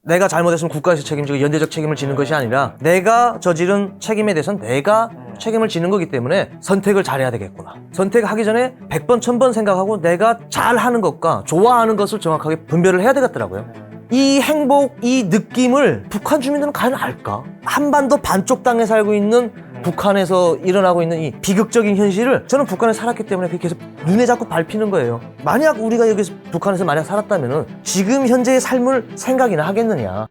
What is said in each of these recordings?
내가 잘못했으면 국가에서 책임지고 연대적 책임을 지는 것이 아니라 내가 저지른 책임에 대해서는 내가 책임을 지는 거기 때문에 선택을 잘해야 되겠구나. 선택하기 전에 100번, 1000번 생각하고 내가 잘하는 것과 좋아하는 것을 정확하게 분별을 해야 되겠더라고요. 이 행복, 이 느낌을 북한 주민들은 과연 알까? 한반도 반쪽 땅에 살고 있는 북한에서 일어나고 있는 이 비극적인 현실을 저는 북한에 살았기 때문에 그렇게 계속 눈에 자꾸 밟히는 거예요. 만약 우리가 여기서 북한에서 만약 살았다면은 지금 현재의 삶을 생각이나 하겠느냐.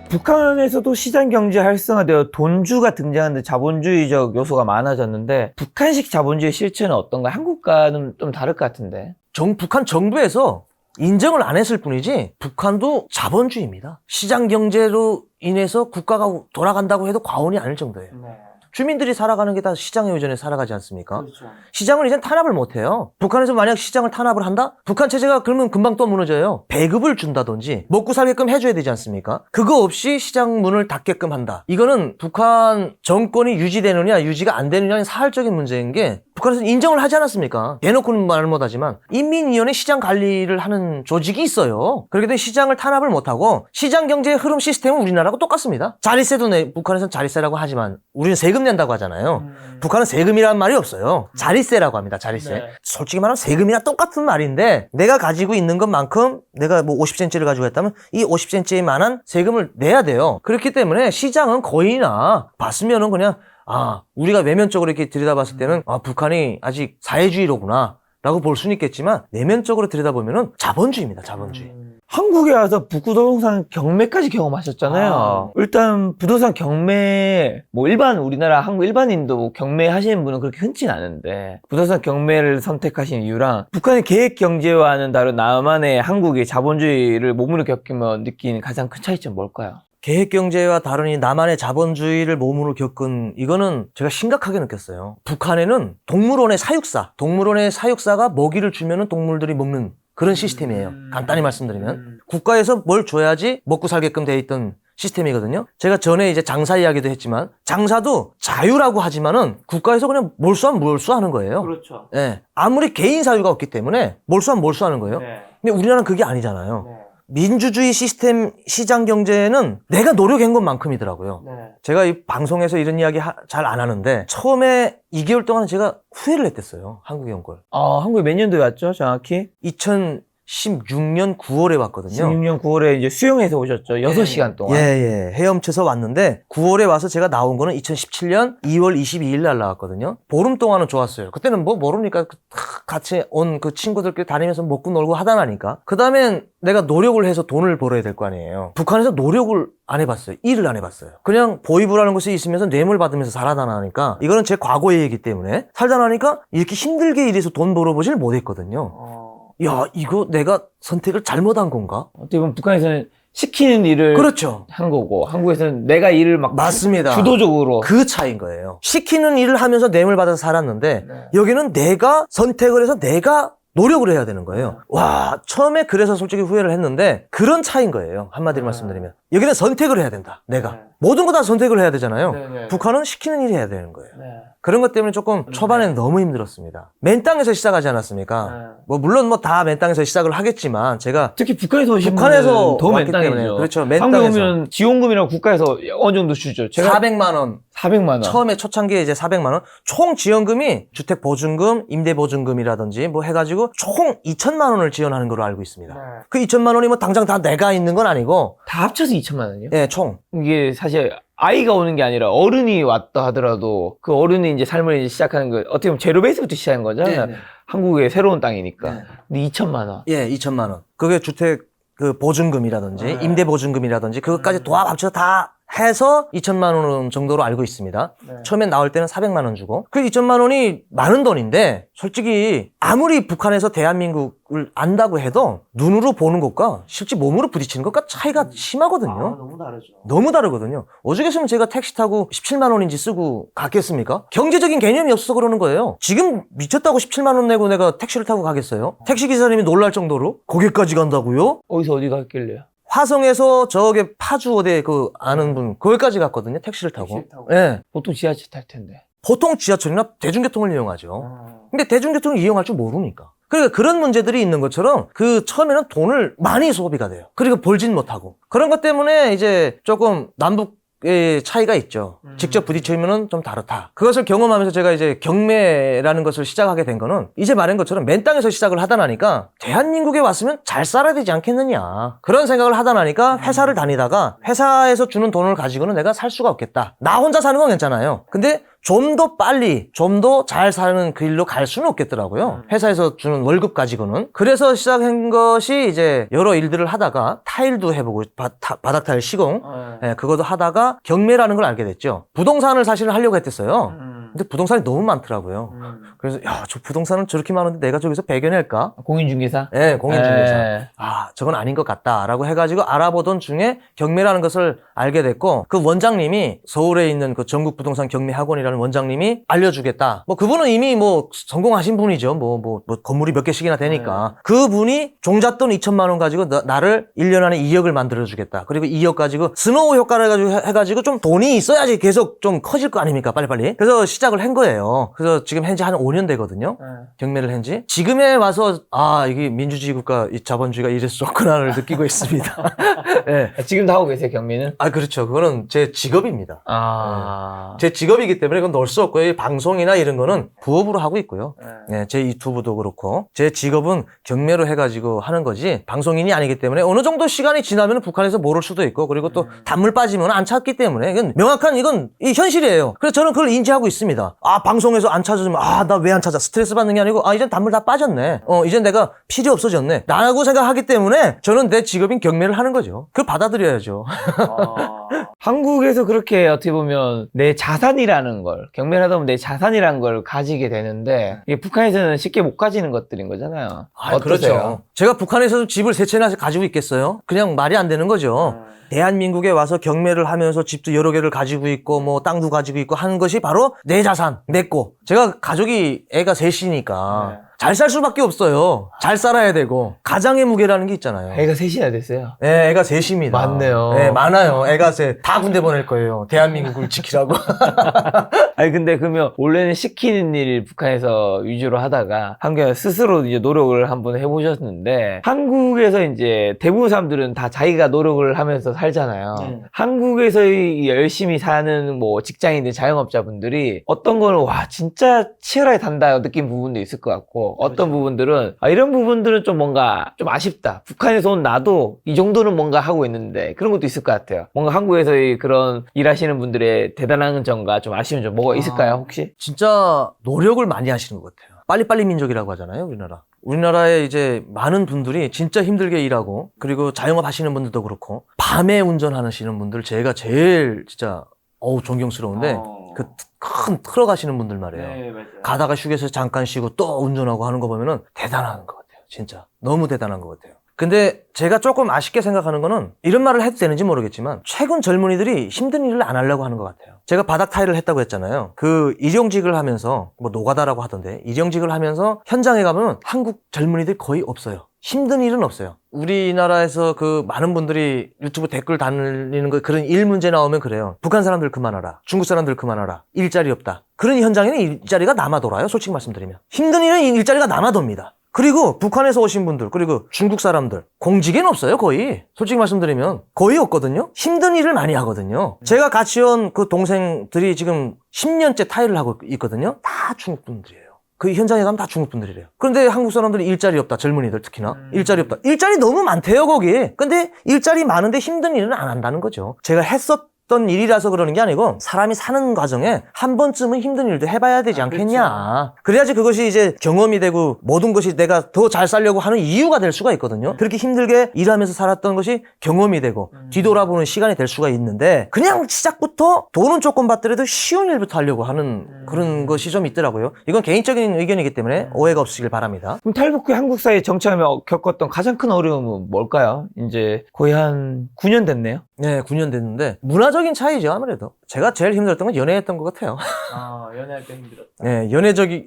북한에서도 시장 경제 활성화되어 돈주가 등장하는데 자본주의적 요소가 많아졌는데 북한식 자본주의 실체는 어떤가? 한국과는 좀 다를 것 같은데. 북한 정부에서 인정을 안 했을 뿐이지 북한도 자본주의입니다. 시장 경제로 인해서 국가가 돌아간다고 해도 과언이 아닐 정도예요. 주민들이 살아가는 게 다 시장에 의존해 살아가지 않습니까? 그렇죠. 시장을 이젠 탄압을 못해요. 북한에서 만약 시장을 탄압을 한다? 북한 체제가 그러면 금방 또 무너져요. 배급을 준다든지 먹고 살게끔 해줘야 되지 않습니까? 그거 없이 시장 문을 닫게끔 한다. 이거는 북한 정권이 유지되느냐 유지가 안 되느냐의 사활적인 문제인 게 북한에서는 인정을 하지 않았습니까? 대놓고는 말을 못하지만 인민위원회 시장 관리를 하는 조직이 있어요. 그렇기 때문에 시장을 탄압을 못하고 시장 경제의 흐름 시스템은 우리나라하고 똑같습니다. 자릿세도 북한에서는 자릿세라고 하지만 우리는 세금 낸다고 하잖아요. 북한은 세금이라는 말이 없어요. 자릿세라고 합니다. 자릿세. 네. 솔직히 말하면 세금이랑 똑같은 말인데 내가 가지고 있는 것만큼 내가 뭐 50센치를 가지고 있다면 이 50센치에 만한 세금을 내야 돼요. 그렇기 때문에 시장은 거의나 봤으면은 그냥 우리가 외면적으로 이렇게 들여다봤을 때는 북한이 아직 사회주의로구나 라고 볼 수는 있겠지만 내면적으로 들여다보면은 자본주의입니다. 자본주의. 한국에 와서 부동산 경매까지 경험하셨잖아요. 일단 부동산 경매, 뭐 우리나라 한국 일반인도 경매 하시는 분은 그렇게 흔치는 않은데 부동산 경매를 선택하신 이유랑 북한의 계획 경제와는 다른 남한의 한국의 자본주의를 몸으로 겪으면 느끼는 가장 큰 차이점은 뭘까요? 계획경제와 다른 이 남한의 자본주의를 몸으로 겪은 이거는 제가 심각하게 느꼈어요. 북한에는 동물원의 사육사가 먹이를 주면은 동물들이 먹는 그런 시스템이에요. 간단히 말씀드리면 국가에서 뭘 줘야지 먹고 살게끔 돼 있던 시스템이거든요. 제가 전에 이제 장사 이야기도 했지만 장사도 자유라고 하지만은 국가에서 그냥 몰수하는 거예요. 그렇죠. 예. 아무리 개인 사유가 없기 때문에 몰수하는 거예요. 네. 근데 우리나라는 그게 아니잖아요. 민주주의 시스템 시장 경제는 내가 노력한 것만큼이더라고요. 제가 이 방송에서 이런 이야기 잘 안 하는데 처음에 2개월 동안 제가 후회를 했댔어요. 한국에 온 걸. 한국에 몇 년도에 왔죠, 정확히? 2016년 9월에 왔거든요. 16년 9월에 이제 수영해서 오셨죠. 6시간 동안. 예. 헤엄쳐서 왔는데 9월에 와서 제가 나온 거는 2017년 2월 22일 날 나왔거든요. 보름 동안은 좋았어요. 그때는 뭐 모릅니까? 같이 온 그 친구들끼리 다니면서 먹고 놀고 하다 나니까. 그 다음엔 내가 노력을 해서 돈을 벌어야 될 거 아니에요. 북한에서 노력을 안 해봤어요. 일을 안 해봤어요. 그냥 보이부라는 곳에 있으면서 뇌물 받으면서 살아다 나니까 이거는 제 과거의 얘기 때문에 살다 나니까 이렇게 힘들게 일해서 돈 벌어보지를 못했거든요. 야, 이거 내가 선택을 잘못한 건가? 어떻게 보면 북한에서는 시키는 일을 그렇죠. 한 거고 한국에서는 내가 일을 막 맞습니다. 주도적으로 그 차이인 거예요. 시키는 일을 하면서 뇌물 받아서 살았는데 여기는 내가 선택을 해서 내가 노력을 해야 되는 거예요. 와, 처음에 그래서 솔직히 후회를 했는데 그런 차이인 거예요. 한마디로 말씀드리면. 여기는 선택을 해야 된다. 내가. 모든 거 다 선택을 해야 되잖아요. 북한은 시키는 일을 해야 되는 거예요. 그런 것 때문에 조금 초반에는 너무 힘들었습니다. 맨 땅에서 시작하지 않았습니까? 물론 다 맨 땅에서 시작을 하겠지만 제가 특히 북한에서 오신 북한에서 분은 더 왔기 맨땅이죠. 때문에. 그렇죠. 맨 한국에 땅에서. 오면 지원금이랑 국가에서 어느 정도 주죠. 제가 400만 원. 400만 원. 처음에 초창기에 이제 400만 원. 총 지원금이 주택 보증금, 임대 보증금이라든지 뭐 해가지고 총 2천만 원을 지원하는 걸로 알고 있습니다. 그 2천만 원이 뭐 당장 다 내가 있는 건 아니고. 다 합쳐서 2천만 원이요? 예, 총. 이게 사실 아이가 오는 게 아니라 어른이 왔다 하더라도 그 어른이 이제 삶을 이제 시작하는 거 어떻게 보면 제로 베이스부터 시작한 거잖아요. 한국의 새로운 땅이니까. 근데 2천만 원. 예, 2천만 원. 그게 주택 그 보증금이라든지 임대 보증금이라든지 그것까지 도합 합쳐서 다 해서 2천만 원 정도로 알고 있습니다. 처음에 나올 때는 400만 원 주고 그 2천만 원이 많은 돈인데 솔직히 아무리 북한에서 대한민국을 안다고 해도 눈으로 보는 것과 실제 몸으로 부딪히는 것과 차이가 심하거든요. 너무 다르죠. 너무 다르거든요. 오죽했으면 제가 택시 타고 17만 원인지 쓰고 갔겠습니까? 경제적인 개념이 없어서 그러는 거예요. 지금 미쳤다고 17만 원 내고 내가 택시를 타고 가겠어요? 택시 기사님이 놀랄 정도로 거기까지 간다고요? 어디서 어디 갔길래요? 화성에서 저기 파주 어디 그 아는 분 거기까지 갔거든요. 택시를 타고. 예. 보통 지하철 탈 텐데. 보통 지하철이나 대중교통을 이용하죠. 근데 대중교통을 이용할 줄 모르니까. 그러니까 그런 문제들이 있는 것처럼 그 처음에는 돈을 많이 소비가 돼요. 그리고 벌진 못하고. 그런 것 때문에 이제 조금 남북의 차이가 있죠. 직접 부딪히면은 좀 다르다. 그것을 경험하면서 제가 이제 경매라는 것을 시작하게 된 거는 이제 말한 것처럼 맨 땅에서 시작을 하다 나니까 대한민국에 왔으면 잘 살아야 되지 않겠느냐. 그런 생각을 하다 나니까 회사를 다니다가 회사에서 주는 돈을 가지고는 내가 살 수가 없겠다. 나 혼자 사는 건 괜찮아요. 근데 좀 더 빨리, 좀 더 잘 사는 그 일로 갈 수는 없겠더라고요. 회사에서 주는 월급 가지고는. 그래서 시작한 것이 이제 여러 일들을 하다가 타일도 해보고, 바닥 타일 시공, 예, 그것도 하다가 경매라는 걸 알게 됐죠. 부동산을 사실은 하려고 했댔어요. 근데 부동산이 너무 많더라고요. 그래서 야, 저 부동산은 저렇게 많은데 내가 저기서 배겨낼까? 공인중개사? 네, 공인중개사. 예. 아, 저건 아닌 것 같다라고 해가지고 알아보던 중에 경매라는 것을 알게 됐고, 그 원장님이 서울에 있는 그 전국 부동산 경매 학원이라는 원장님이 알려주겠다. 뭐 그분은 이미 뭐 성공하신 분이죠. 뭐 건물이 몇 개씩이나 되니까. 그분이 종잣돈 2천만 원 가지고 나를 1년 안에 2억을 만들어주겠다. 그리고 2억 가지고 스노우 효과를 해가지고 좀 돈이 있어야지 계속 좀 커질 거 아닙니까? 빨리빨리. 그래서 시작을 한 거예요. 그래서 지금 현재 한 5년 되거든요. 경매를 한 지. 지금에 와서 아, 이게 민주주의 국가 이 자본주의가 이래서 좋구나를 느끼고 있습니다. 네. 지금도 하고 계세요, 경매는? 아, 그렇죠. 그거는 제 직업입니다. 아. 제 직업이기 때문에 그건 넣을 수 없고요. 이 방송이나 이런 거는 부업으로 하고 있고요. 네, 제 유튜브도 그렇고 제 직업은 경매로 해가지고 하는 거지 방송인이 아니기 때문에 어느 정도 시간이 지나면 북한에서 모를 수도 있고 그리고 또 단물 빠지면 안 찾기 때문에 이건 명확한 이건 이 현실이에요. 그래서 저는 그걸 인지하고 있습니다. 아, 방송에서 안 찾아주면 아, 나 왜 안 찾아? 스트레스 받는 게 아니고 아, 이젠 단물 다 빠졌네. 이젠 내가 필요 없어졌네. 라고 생각하기 때문에 저는 내 직업인 경매를 하는 거죠. 그걸 받아들여야죠. 한국에서 그렇게 어떻게 보면 내 자산이라는 걸, 경매를 하다 보면 내 자산이라는 걸 가지게 되는데, 이게 북한에서는 쉽게 못 가지는 것들인 거잖아요. 아, 어떠세요? 그렇죠. 제가 북한에서도 집을 세 채나 가지고 있겠어요? 그냥 말이 안 되는 거죠. 대한민국에 와서 경매를 하면서 집도 여러 개를 가지고 있고 뭐 땅도 가지고 있고 하는 것이 바로 내 자산, 내 거. 제가 가족이 애가 셋이니까 잘 살 수밖에 없어요. 잘 살아야 되고 가장의 무게라는 게 있잖아요. 애가 셋이나 됐어요. 네, 애가 셋입니다. 많네요. 네, 많아요. 애가 셋. 다 군대 보낼 거예요. 대한민국을 지키라고. 아니 근데 그러면 원래는 시키는 일 북한에서 위주로 하다가 한국에 스스로 이제 노력을 한번 해보셨는데, 한국에서 이제 대부분 사람들은 다 자기가 노력을 하면서 살잖아요. 한국에서 이 열심히 사는 뭐 직장인들, 자영업자분들이 어떤 거는 와 진짜 치열하게 단다 느낀 부분도 있을 것 같고, 어떤 부분들은 아, 이런 부분들은 좀 뭔가 좀 아쉽다. 북한에서 온 나도 이 정도는 뭔가 하고 있는데, 그런 것도 있을 것 같아요. 뭔가 한국에서의 그런 일하시는 분들의 대단한 점과 좀 아쉬운 점 뭐가 있을까요, 혹시? 진짜 노력을 많이 하시는 것 같아요. 빨리빨리 민족이라고 하잖아요, 우리나라. 우리나라에 이제 많은 분들이 진짜 힘들게 일하고, 그리고 자영업 하시는 분들도 그렇고, 밤에 운전하시는 분들 제가 제일 진짜 존경스러운데, 그 큰 트럭 하시는 분들 말이에요. 맞아요. 가다가 휴게소에 잠깐 쉬고 또 운전하고 하는 거 보면은 대단한 것 같아요. 진짜. 너무 대단한 것 같아요. 근데 제가 조금 아쉽게 생각하는 거는, 이런 말을 해도 되는지 모르겠지만 최근 젊은이들이 힘든 일을 안 하려고 하는 것 같아요. 제가 바닥 타일을 했다고 했잖아요. 그 일용직을 하면서 뭐 노가다라고 하던데, 일용직을 하면서 현장에 가면 한국 젊은이들이 거의 없어요. 힘든 일은 없어요. 우리나라에서 그 많은 분들이 유튜브 댓글 달리는 거, 그런 일 문제 나오면 그래요. 북한 사람들 그만하라. 중국 사람들 그만하라. 일자리 없다. 그런 현장에는 일자리가 남아돌아요. 솔직히 말씀드리면. 힘든 일은 일자리가 남아돕니다. 그리고 북한에서 오신 분들, 그리고 중국 사람들, 공직에는 없어요, 거의. 솔직히 말씀드리면 거의 없거든요. 힘든 일을 많이 하거든요. 제가 같이 온 그 동생들이 지금 10년째 타일을 하고 있거든요. 다 중국 분들이에요. 그 현장에 가면 다 중국 분들이래요. 그런데 한국 사람들이 일자리 없다. 젊은이들 특히나. 일자리 없다. 일자리 너무 많대요, 거기. 근데 일자리 많은데 힘든 일은 안 한다는 거죠. 제가 했었던 일이라서 그러는 게 아니고, 사람이 사는 과정에 한 번쯤은 힘든 일도 해봐야 되지 않겠냐. 그렇죠. 그래야지 그것이 이제 경험이 되고 모든 것이 내가 더 잘 살려고 하는 이유가 될 수가 있거든요. 그렇게 힘들게 일하면서 살았던 것이 경험이 되고 뒤돌아보는 시간이 될 수가 있는데, 그냥 시작부터 돈은 조금 받더라도 쉬운 일부터 하려고 하는 그런 것이 좀 있더라고요. 이건 개인적인 의견이기 때문에 오해가 없으길 바랍니다. 그럼 탈북 후 한국 사회에 정착하며 겪었던 가장 큰 어려움은 뭘까요? 이제 거의 한 9년 됐네요. 네, 9년 됐는데 문화적인 차이죠. 아무래도 제가 제일 힘들었던 건 연애했던 것 같아요. 아, 연애할 때 힘들었다. 네,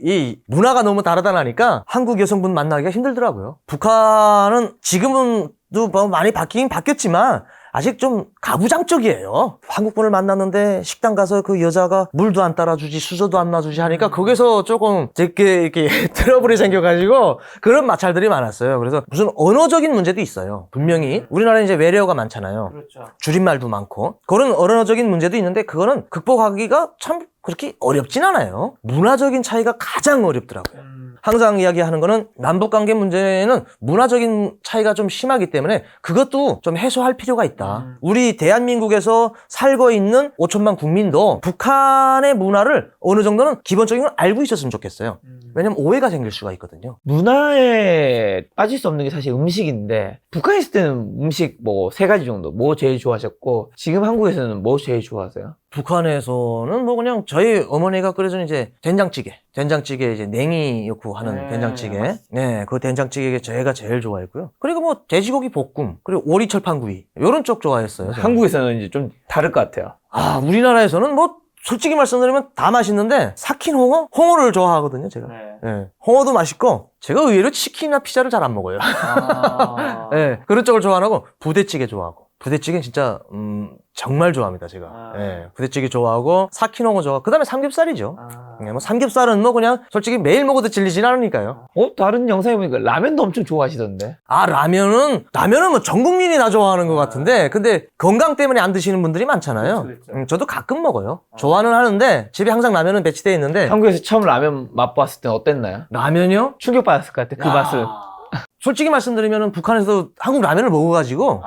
이 문화가 너무 다르다 나니까 한국 여성분 만나기가 힘들더라고요. 북한은 지금은 또 많이 바뀌긴 바뀌었지만 아직 좀 가부장적이에요. 한국분을 만났는데 식당 가서 그 여자가 물도 안 따라주지 수저도 안 놔주지 하니까 거기서 조금 이렇게 트러블이 생겨가지고 그런 마찰들이 많았어요. 그래서 무슨 언어적인 문제도 있어요. 분명히 우리나라에 이제 외래어가 많잖아요. 그렇죠. 줄임말도 많고 그런 언어적인 문제도 있는데 그거는 극복하기가 참 그렇게 어렵진 않아요. 문화적인 차이가 가장 어렵더라고요. 항상 이야기하는 거는 남북관계 문제는 문화적인 차이가 좀 심하기 때문에 그것도 좀 해소할 필요가 있다. 우리 대한민국에서 살고 있는 5천만 국민도 북한의 문화를 어느 정도는 기본적인 걸 알고 있었으면 좋겠어요. 왜냐면 오해가 생길 수가 있거든요. 문화에 빠질 수 없는 게 사실 음식인데 북한에 있을 때는 음식 뭐 3가지 정도 뭐 제일 좋아하셨고 지금 한국에서는 뭐 제일 좋아하세요? 북한에서는 뭐 그냥 저희 어머니가 끓여준 이제 된장찌개 이제 냉이 넣고 하는 된장찌개. 맞습니다. 네, 그 된장찌개 제가 제일 좋아했고요. 그리고 뭐 돼지고기 볶음, 그리고 오리 철판구이 요런 쪽 좋아했어요. 저는. 한국에서는 이제 좀 다를 것 같아요. 아, 우리나라에서는 뭐 솔직히 말씀드리면 다 맛있는데 삭힌 홍어를 좋아하거든요, 제가. 네. 홍어도 맛있고 제가 의외로 치킨이나 피자를 잘 안 먹어요. 네, 그런 쪽을 좋아하고 부대찌개 좋아하고. 부대찌개 진짜 정말 좋아합니다, 제가. 예, 부대찌개 좋아하고 삭힌 홍어 좋아하고 그다음에 삼겹살이죠. 예, 뭐 삼겹살은 뭐 그냥 솔직히 매일 먹어도 질리진 않으니까요. 다른 영상에 보니까 라면도 엄청 좋아하시던데. 아, 라면은 뭐 전 국민이 다 좋아하는 것 같은데 근데 건강 때문에 안 드시는 분들이 많잖아요. 그렇죠. 저도 가끔 먹어요. 좋아는 하는데 집에 항상 라면은 배치되어 있는데 한국에서 처음 라면 맛봤을 때 어땠나요? 라면이요? 충격받았을 것 같아, 그 맛을. 솔직히 말씀드리면 북한에서 한국 라면을 먹어가지고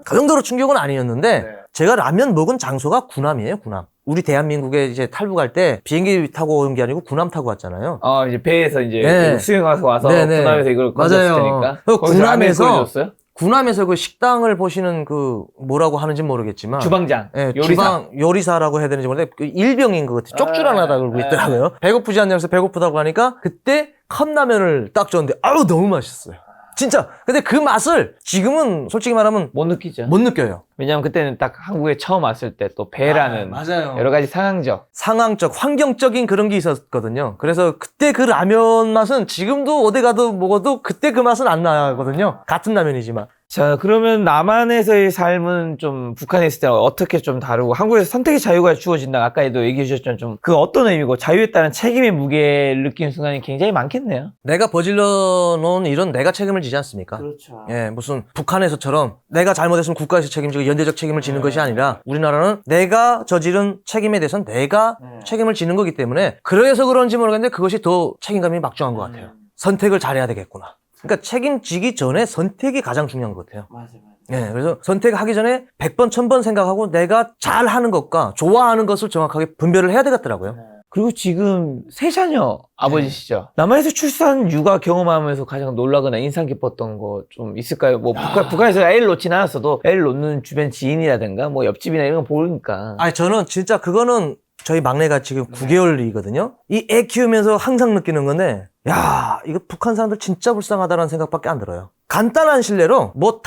그 정도로 충격은 아니었는데 제가 라면 먹은 장소가 구남이에요, 구남. 우리 대한민국에 이제 탈북할 때 비행기 타고 온 게 아니고 구남 타고 왔잖아요. 이제 배에서 이제 네. 수영 와서 네네. 군함에서 이걸 건졌을 테니까. 거기서 라면 끓여줬어요? 구남에서 그 식당을 보시는 그 뭐라고 하는지 모르겠지만 주방장, 예, 요리사. 요리사라고 해야 되는지 모르겠는데 그 일병인 것 같아요. 쪽줄하나다 그러고 있더라고요. 배고프지 않냐면서 배고프다고 하니까 그때 컵라면을 딱 줬는데 아우 너무 맛있었어요. 진짜. 근데 그 맛을 지금은 솔직히 말하면 못 느끼죠. 못 느껴요. 왜냐면 그때는 딱 한국에 처음 왔을 때 또 배라는 맞아요. 여러 가지 상황적. 상황적, 환경적인 그런 게 있었거든요. 그래서 그때 그 라면 맛은 지금도 어디 가도 먹어도 그때 그 맛은 안 나거든요. 같은 라면이지만. 자, 그러면 남한에서의 삶은 좀 북한에 있을 때 어떻게 좀 다르고 한국에서 선택의 자유가 주어진다. 아까도 얘기해 주셨지만 좀 그 어떤 의미고 자유에 따른 책임의 무게를 느끼는 순간이 굉장히 많겠네요. 내가 저질러 놓은 일은 내가 책임을 지지 않습니까? 그렇죠. 예, 무슨 북한에서처럼 내가 잘못했으면 국가에서 책임지고 연대적 책임을 지는 것이 아니라 우리나라는 내가 저지른 책임에 대해서는 내가 책임을 지는 거기 때문에 그래서 그런지 모르겠는데 그것이 더 책임감이 막중한 것 같아요. 선택을 잘해야 되겠구나. 그러니까 책임지기 전에 선택이 가장 중요한 것 같아요. 맞아요. 네, 그래서 선택하기 전에 100번, 1000번 생각하고 내가 잘하는 것과 좋아하는 것을 정확하게 분별을 해야 되겠더라고요. 그리고 지금 3자녀 아버지시죠? 남한에서 출산 육아 경험하면서 가장 놀라거나 인상 깊었던 거 좀 있을까요? 뭐 북한에서 애를 놓진 않았어도 애를 놓는 주변 지인이라든가 뭐 옆집이나 이런 거 보니까. 아니, 저는 진짜 그거는 저희 막내가 지금 9개월이거든요. 이 애 키우면서 항상 느끼는 건데 야, 이거 북한 사람들 진짜 불쌍하다는 생각밖에 안 들어요. 간단한 실례로 뭐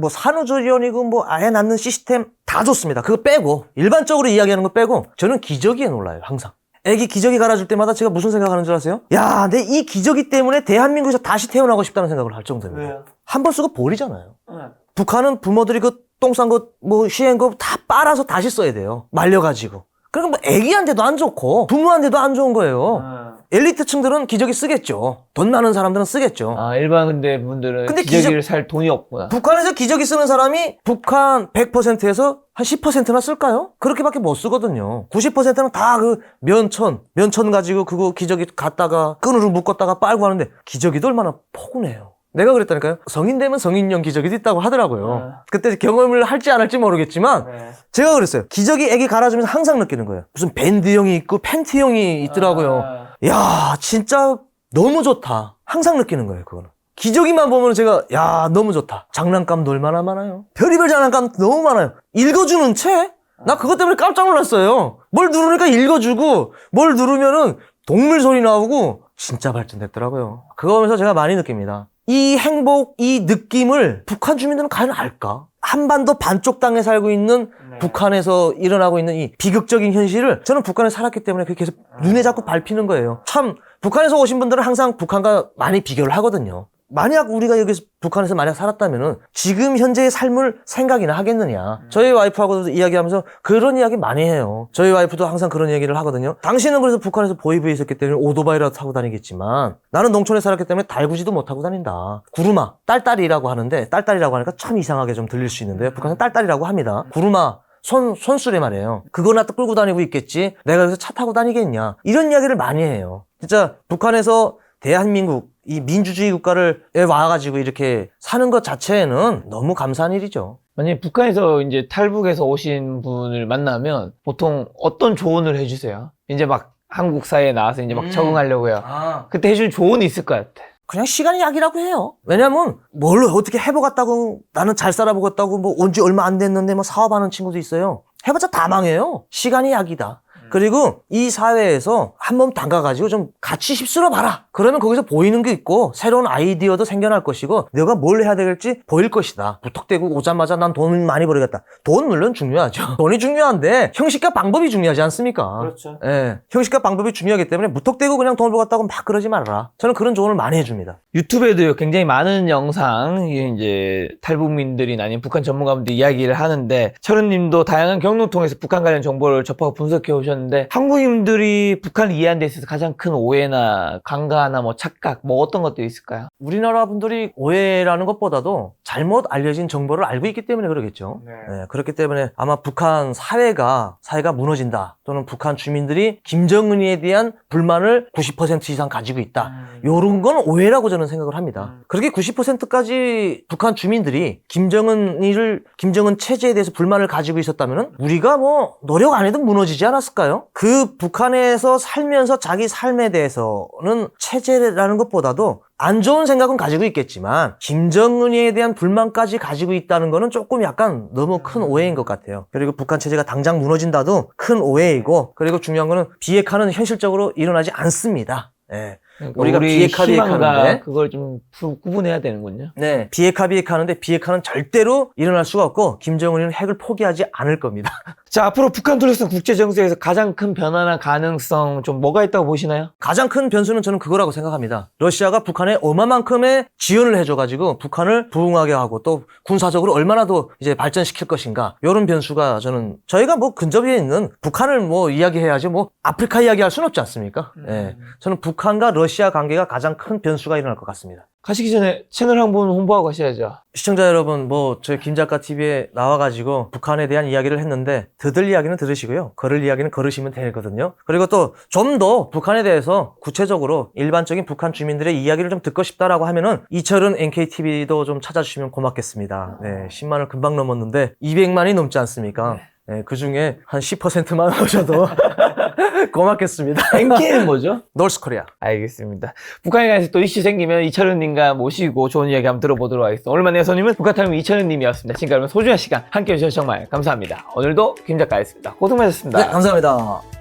산후조리원이고 뭐 아예 낳는 시스템 다 좋습니다. 그거 빼고 일반적으로 이야기하는 거 빼고 저는 기저귀에 놀라요. 항상. 애기 기저귀 갈아줄 때마다 제가 무슨 생각하는 줄 아세요? 야, 내 이 기저귀 때문에 대한민국에서 다시 태어나고 싶다는 생각을 할 정도입니다. 왜요? 한 번 쓰고 버리잖아요. 북한은 부모들이 그 똥 싼 거 뭐 쉬한 거 다 빨아서 다시 써야 돼요. 말려가지고. 그러니까 뭐 애기한테도 안 좋고 부모한테도 안 좋은 거예요. 엘리트층들은 기저귀 쓰겠죠. 돈 많은 사람들은 쓰겠죠. 일반 근데 분들은 근데 기저귀를 살 돈이 없구나. 북한에서 기저귀 쓰는 사람이 북한 100%에서 한 10%나 쓸까요? 그렇게밖에 못 쓰거든요. 90%는 다 그 면천 가지고 그거 기저귀 갖다가 끈으로 묶었다가 빨고 하는데 기저귀도 얼마나 포근해요. 내가 그랬다니까요. 성인 되면 성인용 기저귀도 있다고 하더라고요. 그때 경험을 할지 안 할지 모르겠지만 제가 그랬어요. 기저귀 애기 갈아주면서 항상 느끼는 거예요. 무슨 밴드형이 있고 팬티형이 있더라고요. 야, 진짜 너무 좋다. 항상 느끼는 거예요, 그거는. 기저귀만 보면 제가 야, 너무 좋다. 장난감도 얼마나 많아요. 별의별 장난감 너무 많아요. 읽어주는 책? 나 그것 때문에 깜짝 놀랐어요. 뭘 누르니까 읽어주고 뭘 누르면은 동물 소리 나오고 진짜 발전됐더라고요. 그거 보면서 제가 많이 느낍니다. 이 행복, 이 느낌을 북한 주민들은 과연 알까? 한반도 반쪽 땅에 살고 있는 북한에서 일어나고 있는 이 비극적인 현실을 저는 북한에 살았기 때문에 그게 계속 눈에 자꾸 밟히는 거예요. 참 북한에서 오신 분들은 항상 북한과 많이 비교를 하거든요. 만약 우리가 여기서 북한에서 만약 살았다면은 지금 현재의 삶을 생각이나 하겠느냐. 저희 와이프하고도 이야기하면서 그런 이야기 많이 해요. 저희 와이프도 항상 그런 얘기를 하거든요. 당신은 그래서 북한에서 보이브에 있었기 때문에 오토바이라도 타고 다니겠지만 나는 농촌에 살았기 때문에 달구지도 못하고 다닌다. 구루마, 딸딸이라고 하는데 딸딸이라고 하니까 참 이상하게 좀 들릴 수 있는데 북한은 딸딸이라고 합니다. 구루마 손수레 말이에요. 그거나 또 끌고 다니고 있겠지. 내가 여기서 차 타고 다니겠냐. 이런 이야기를 많이 해요. 진짜 북한에서 대한민국 이 민주주의 국가를 와가지고 이렇게 사는 것 자체는 너무 감사한 일이죠. 만약에 북한에서 이제 탈북해서 오신 분을 만나면 보통 어떤 조언을 해주세요? 이제 막 한국 사회에 나와서 이제 막 적응하려고요. 그때 해줄 조언이 있을 것 같아. 그냥 시간이 약이라고 해요. 왜냐면 뭘 어떻게 해보겠다고 나는 잘 살아보겠다고 뭐 온 지 얼마 안 됐는데 뭐 사업하는 친구도 있어요. 해봤자 다 망해요. 시간이 약이다. 그리고 이 사회에서 한 번 담가가지고 좀 같이 휩쓸어 봐라. 그러면 거기서 보이는 게 있고 새로운 아이디어도 생겨날 것이고 내가 뭘 해야 될지 보일 것이다. 무턱대고 오자마자 난 돈 많이 벌겠다. 돈 물론 중요하죠. 돈이 중요한데 형식과 방법이 중요하지 않습니까? 그렇죠. 예, 형식과 방법이 중요하기 때문에 무턱대고 그냥 돈을 벌겠다고 막 그러지 말아라. 저는 그런 조언을 많이 해줍니다. 유튜브에도 굉장히 많은 영상, 이제 탈북민들이나 아니면 북한 전문가분들 이야기를 하는데 철은님도 다양한 경로를 통해서 북한 관련 정보를 접하고 분석해 오셨는데 한국인들이 북한을 이해하는 데 있어서 가장 큰 오해나 간과나 뭐 착각 뭐 어떤 것들이 있을까요? 우리나라 분들이 오해라는 것보다도 잘못 알려진 정보를 알고 있기 때문에 그러겠죠. 네, 그렇기 때문에 아마 북한 사회가 무너진다 또는 북한 주민들이 김정은이에 대한 불만을 90% 이상 가지고 있다. 요런 건 오해라고 저는 생각을 합니다. 그렇게 90%까지 북한 주민들이 김정은 체제에 대해서 불만을 가지고 있었다면 우리가 뭐 노력 안 해도 무너지지 않았을까요? 그 북한에서 살면서 자기 삶에 대해서는 체제라는 것보다도 안 좋은 생각은 가지고 있겠지만 김정은이에 대한 불만까지 가지고 있다는 거는 조금 약간 너무 큰 오해인 것 같아요. 그리고 북한 체제가 당장 무너진다도 큰 오해이고 그리고 중요한 거는 비핵화는 현실적으로 일어나지 않습니다. 네. 그러니까 우리가 비핵화하는데 그걸 좀 구분해야 되는군요. 네, 비핵화하는데 비핵화는 절대로 일어날 수가 없고 김정은이는 핵을 포기하지 않을 겁니다. 자, 앞으로 북한 둘러싼 국제 정세에서 가장 큰 변화나 가능성 좀 뭐가 있다고 보시나요? 가장 큰 변수는 저는 그거라고 생각합니다. 러시아가 북한에 어마만큼의 지원을 해줘가지고 북한을 부흥하게 하고 또 군사적으로 얼마나 더 이제 발전시킬 것인가 이런 변수가 저희가 뭐 근접해 있는 북한을 뭐 이야기해야지 뭐 아프리카 이야기할 수는 없지 않습니까? 네, 저는 북한과 러시아 관계가 가장 큰 변수가 일어날 것 같습니다. 가시기 전에 채널 한 번 홍보하고 가셔야죠. 시청자 여러분, 저희 김작가 TV에 나와가지고 북한에 대한 이야기를 했는데 들을 이야기는 들으시고요. 걸을 이야기는 걸으시면 되거든요. 그리고 또 좀 더 북한에 대해서 구체적으로 일반적인 북한 주민들의 이야기를 좀 듣고 싶다라고 하면은 이철은 NKTV도 좀 찾아주시면 고맙겠습니다. 네, 10만을 금방 넘었는데 200만이 넘지 않습니까? 네, 그 중에 한 10%만 오셔도 고맙겠습니다. NK는 뭐죠? 노스코리아. 알겠습니다. 북한에 관해서 또 이슈 생기면 이철은님과 모시고 좋은 이야기 한번 들어보도록 하겠습니다. 오랜만에 손님은 북한 탈북민 이철은님이었습니다. 지금까지 소중한 시간 함께 해주셔서 정말 감사합니다. 오늘도 김 작가였습니다. 고생 많으셨습니다. 네, 감사합니다.